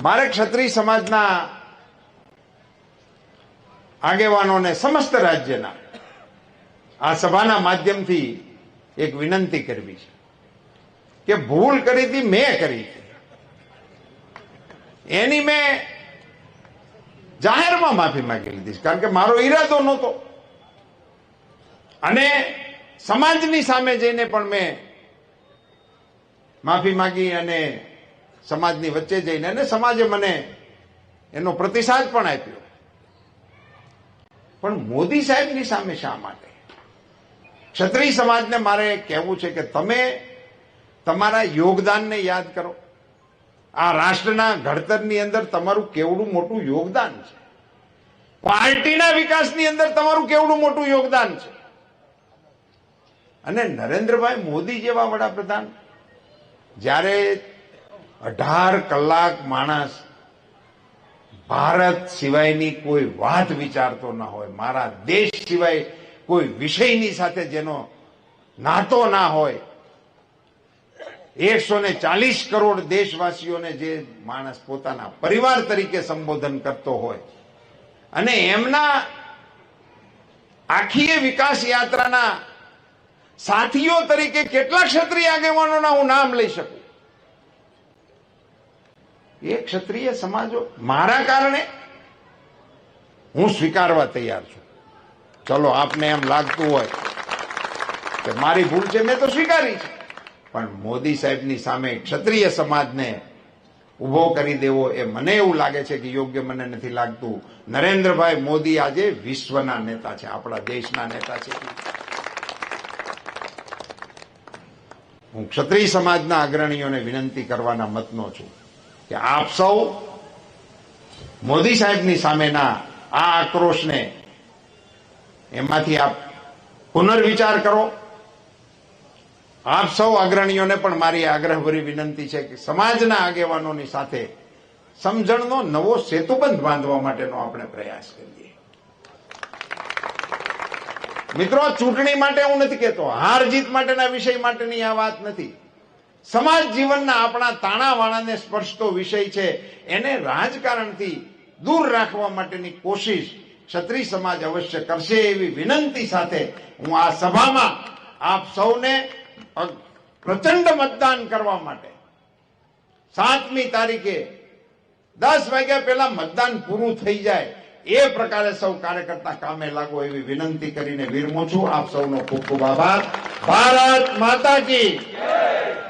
મારે ક્ષત્રિય સમાજના આગેવાનોને સમસ્ત રાજ્યના આ સભાના માધ્યમથી એક વિનંતી કરવી છે કે ભૂલ કરી હતી, મેં કરી હતી, એની મેં જાહેરમાં માફી માંગી લીધી, કારણ કે મારો ઈરાદો નહોતો. અને સમાજની સામે જઈને પણ મેં માફી માંગી અને સમાજની વચ્ચે જઈને, અને સમાજે મને એનો પ્રતિસાદ પણ આપ્યો. પણ મોદી સાહેબની સામે શા માટે? ક્ષત્રિય સમાજને મારે કહેવું છે કે તમે તમારા યોગદાનને યાદ કરો. આ રાષ્ટ્રના ઘડતરની અંદર તમારું કેવડું મોટું યોગદાન છે. પાર્ટીના વિકાસની અંદર તમારું કેવડું મોટું યોગદાન છે. અને નરેન્દ્રભાઈ મોદી જેવા વડાપ્રધાન, જ્યારે 18 કલાક માણસ ભારત સિવાયની કોઈ વાત વિચારતો ના હોય, મારા દેશ સિવાય કોઈ વિષયની સાથે જેનો નાતો ના હોય, 140 કરોડ દેશવાસીઓને જે માણસ પોતાના પરિવાર તરીકે સંબોધન કરતો હોય, અને એમના આખી વિકાસ યાત્રાના સાથીઓ તરીકે કેટલા ક્ષત્રિય આગેવાનોના હું નામ લઈ શકું. એ ક્ષત્રિય સમાજો મારા કારણે હું સ્વીકારવા તૈયાર છું. ચલો, આપને એમ લાગતું હોય કે મારી ભૂલ છે, મેં તો સ્વીકારી છે, પણ મોદી સાહેબની સામે ક્ષત્રિય સમાજને ઉભો કરી દેવો એ મને એવું લાગે છે કે યોગ્ય મને નથી લાગતું. નરેન્દ્રભાઈ મોદી આજે વિશ્વના નેતા છે, આપણા દેશના નેતા છે. હું ક્ષત્રિય સમાજના અગ્રણીઓને વિનંતી કરવાના મતનો છું કે આપ સૌ મોદી સાહેબની સામેના આ આક્રોશને એમાંથી આપ પુનર્વિચાર કરો. આપ સૌ અગ્રણીઓને પણ મારી આગ્રહભરી વિનંતી છે કે સમાજના આગેવાનોની સાથે સમજણનો નવો સેતુબંધ બાંધવા માટેનો આપણે પ્રયાસ કરીએ. મિત્રો, ચૂંટણી માટે હું નથી કહેતો, હાર જીત માટેના વિષય માટેની આ વાત નથી. સમાજ જીવનના આપણા તાણાવાણાને સ્પર્શતો વિષય છે, એને રાજકારણથી દૂર રાખવા માટેની કોશિશ ક્ષત્રિય સમાજ અવશ્ય કરશે એવી વિનંતી સાથે હું આ સભામાં આપ સૌને પ્રચંડ મતદાન કરવા માટે 7મી તારીખે 10 વાગ્યા પહેલા મતદાન પૂરું થઈ જાય એ પ્રકારે સૌ કાર્યકર્તા કામે લાગો એવી વિનંતી કરીને વિરમું છું. આપ સૌનો ખૂબ ખૂબ આભાર. ભારત માતા કી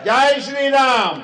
જય, શ્રી રામ.